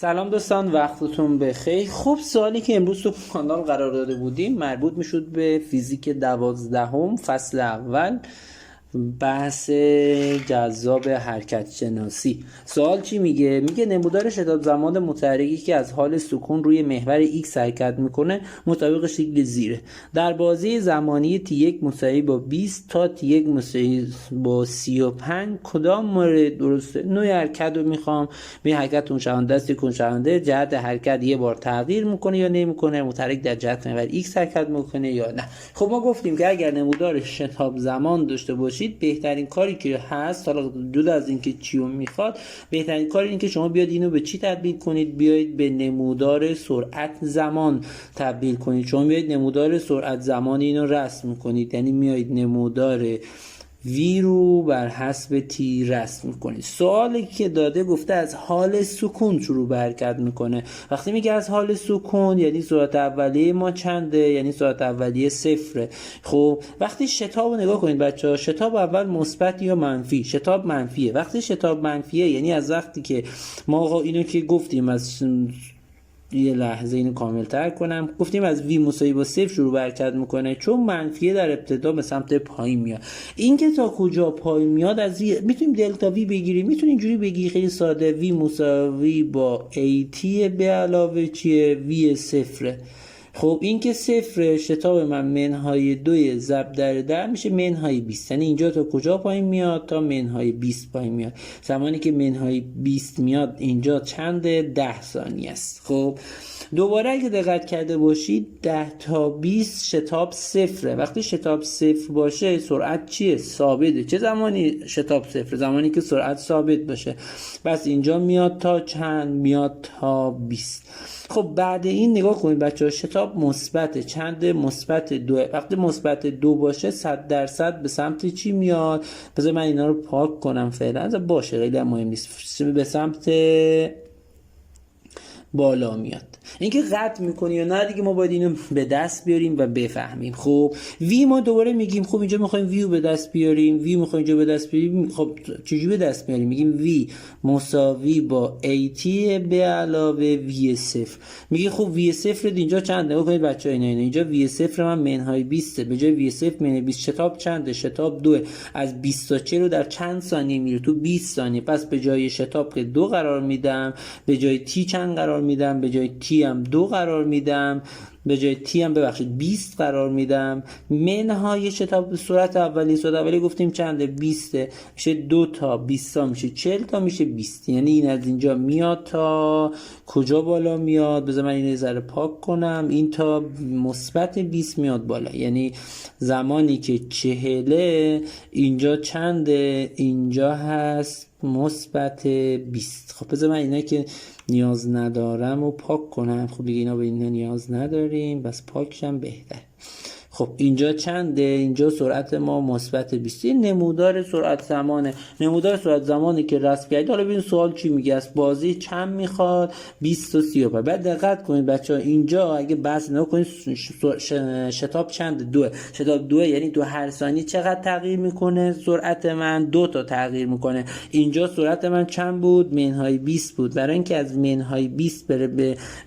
سلام دوستان، وقتتون بخیر. خب سوالی که امروز تو کانال قرار داده بودیم مربوط میشد به فیزیک 12 فصل اول، بحث جذاب حرکت شناسی. سوال چی میگه؟ میگه نمودار شتاب زمان متحرکی که از حال سکون روی محور x حرکت میکنه مطابق شکل زیره. در بازه زمانی t1 مساوی با 20 تا t1 مساوی با 35 کدام مورد درسته؟ نوع حرکت رو میخوام. به حرکت کنشونده است یا کنشونده، جهت حرکت یه بار تغییر میکنه یا نمیکنه، متحرک در جهت محور x حرکت میکنه یا نه. خب ما گفتیم که اگر نمودار شتاب زمان داشته باشید بهترین کاری که هست، حالا جدا از اینکه چی رو میخواد، بهترین کار اینه که شما بیاد اینو به چی تبدیل کنید؟ بیاید به نمودار سرعت زمان تبدیل کنید. شما بیاید نمودار سرعت زمان اینو رسم کنید، یعنی میایید نمودار v رو بر حسب t رسم میکنید. سوالی که داده گفته از حال سکون شروع به حرکت میکنه. وقتی میگه از حال سکون یعنی سرعت اولیه ما چنده؟ یعنی سرعت اولیه صفره. خب وقتی شتاب رو نگاه کنید بچه ها، شتاب اول مثبت یا منفی؟ شتاب منفیه. وقتی شتاب منفیه یعنی از وقتی که ما اینو که گفتیم، از یه لحظه اینو کامل تر کنم، گفتیم از v مساوی با 0 شروع به حرکت میکنه، چون منفیه در ابتدا به سمت پایین میاد. این که تا کجا پایین میاد از میتونیم دلتا v بگیریم. میتونیم اینجوری بگی خیلی ساده، v مساوی با at به علاوه چیه؟ v صفره. خب این که صفر، شتاب من منهای 2 ضرب در 10 میشه منهای 20. یعنی اینجا تا کجا پایین میاد؟ تا منهای 20 پایین میاد. زمانی که منهای 20 میاد اینجا چند؟ 10 ثانیه است. خب دوباره اگه دقت کرده باشید 10 تا 20 شتاب صفره. وقتی شتاب صفر باشه سرعت چیه؟ ثابته. چه زمانی شتاب صفر؟ زمانی که سرعت ثابت باشه. بس اینجا میاد تا چند؟ میاد تا 20. خب بعد این نگاه کنید بچه‌ها، شتاب مثبت چند؟ مثبت 2. وقتی مثبت 2 باشه 100% به سمت چی میاد؟ بذار من اینا رو پاک کنم فعلا، باشه خیلی مهم نیست. به سمت بالا میاد. اینکه قطع میکنی یا نه دیگه ما باید اینو به دست بیاریم و بفهمیم. خب وی ما دوباره میگیم خب اینجا میخوایم وی رو به دست بیاریم، وی میخوایم اینجا به دست بیاریم. خب چجوری به دست بیاریم؟ میگیم وی مساوی با at به علاوه وی صفر. میگه خب وی صفر اینجا چنده؟ نگاه کنید بچه‌ها، اینا اینجا وی صفر من منهای 20 به جای وی صفر منهای 20. شتاب چنده؟ شتاب 2. از 20 تا 40 رو در چند ثانیه میره؟ تو 20 ثانیه. پس به جای شتاب که 2 قرار میدم، به جای تی چند قرار میدم؟ به جای تی هم 2 قرار میدم، به جای تی هم 20 قرار میدم. منهای شتاب سرعت اولی، سرعت اولی گفتیم چنده؟ 20. میشه 2 تا 20 تا میشه 40 تا میشه 20. یعنی این از اینجا میاد تا کجا بالا میاد؟ بذار من اینو ذره پاک کنم. این تا مثبت 20 میاد بالا. یعنی زمانی که 40 اینجا چنده؟ اینجا هست مثبت 20. خب بذار من اینا که نیاز ندارم و پاک کنم. خب دیگه اینا به اینا نیاز نداریم، بس پاکشم بهتر. خب اینجا چنده؟ اینجا سرعت ما مثبت 20. این نمودار سرعت زمانه. نمودار سرعت زمانی که رسم کردید. حالا ببین سوال چی میگه؟ از بازی چند میخواد؟ 20 تا 35. بعد دقت کنید بچه‌ها، اینجا اگه بحث نکنید شتاب چنده؟ 2. شتاب 2 یعنی تو هر ثانیه چقدر تغییر میکنه؟ سرعت من 2 تا تغییر میکنه. اینجا سرعت من چند بود؟ منهای 20 بود. برای اینکه از منهای 20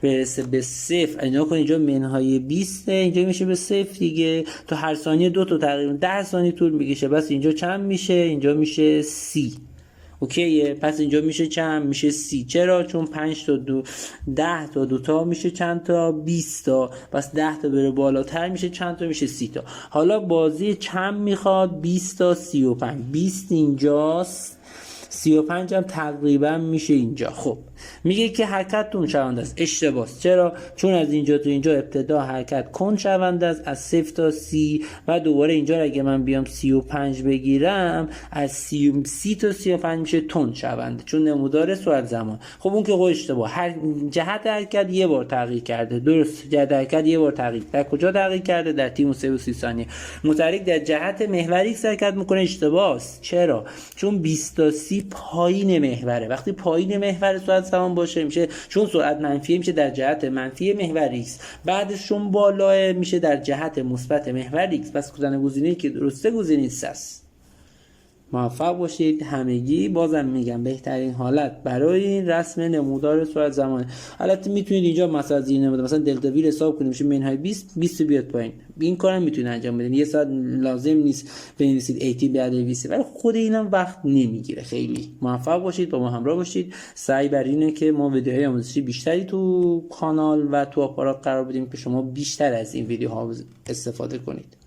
برسه به 0، اینا کن اینجا منهای 20 اینجا میشه به 0 دیگه. تو هر ثانیه 2 تا تقریبا 10 ثانیه طول میکشه. بس اینجا چند میشه؟ اینجا میشه 30. اوکیه؟ پس اینجا میشه چند؟ میشه 30. چرا؟ چون 5 تا 2 10 تا 2 تا میشه چند تا؟ 20 تا. پس 10 تا بره بالاتر میشه چند تا؟ میشه 30 تا. حالا بازی چند میخواد؟ 20 تا 35. 20 اینجاست، 35 هم تقریبا میشه اینجا. خب میگه که حرکت کنشونده است. اشتباهه. چرا؟ چون از اینجا تا اینجا ابتدا حرکت کنشونده است، از 0 تا 30. و دوباره اینجا اگه من بیام 35 بگیرم، از 30 تا 35 میشه تند شونده، چون نمودار سرعت زمان. خب اون که اشتباه. هر جهت حرکت یه بار تغییر کرده. درست، جهت حرکت یه بار تغییر. در کجا تغییر کرده؟ در تی مساوی 30 ثانیه. متحرک در جهت محور x حرکت میکنه. اشتباهه. چرا؟ چون 20 تا 30 پایین محوره. وقتی پایین محور سرعت زمان باشه میشه، چون سرعت منفیه میشه در جهت منفی محور x، بعدش چون بالاه میشه در جهت مثبت محور x. پس گزینه‌ای که درسته گزینه 3 است. موفق باشید همگی. بازم میگم بهترین حالت برای این رسم نمودار سرعت زمان، البته میتونید اینجا مثلا زیر نمودار مثلا دلتا وی حساب کنید میشه منهای 20 بیاد پایین، این کارم میتونید انجام بدین. یه ساعت لازم نیست بنویسید 80 بعد 20، ولی خود اینم وقت نمیگیره خیلی. موفق باشید، با ما همراه باشید. سعی بر اینه که ما ویدیوهای آموزشی بیشتری تو کانال و تو آپارات قرار بدیم که شما بیشتر از این ویدیوها استفاده کنید.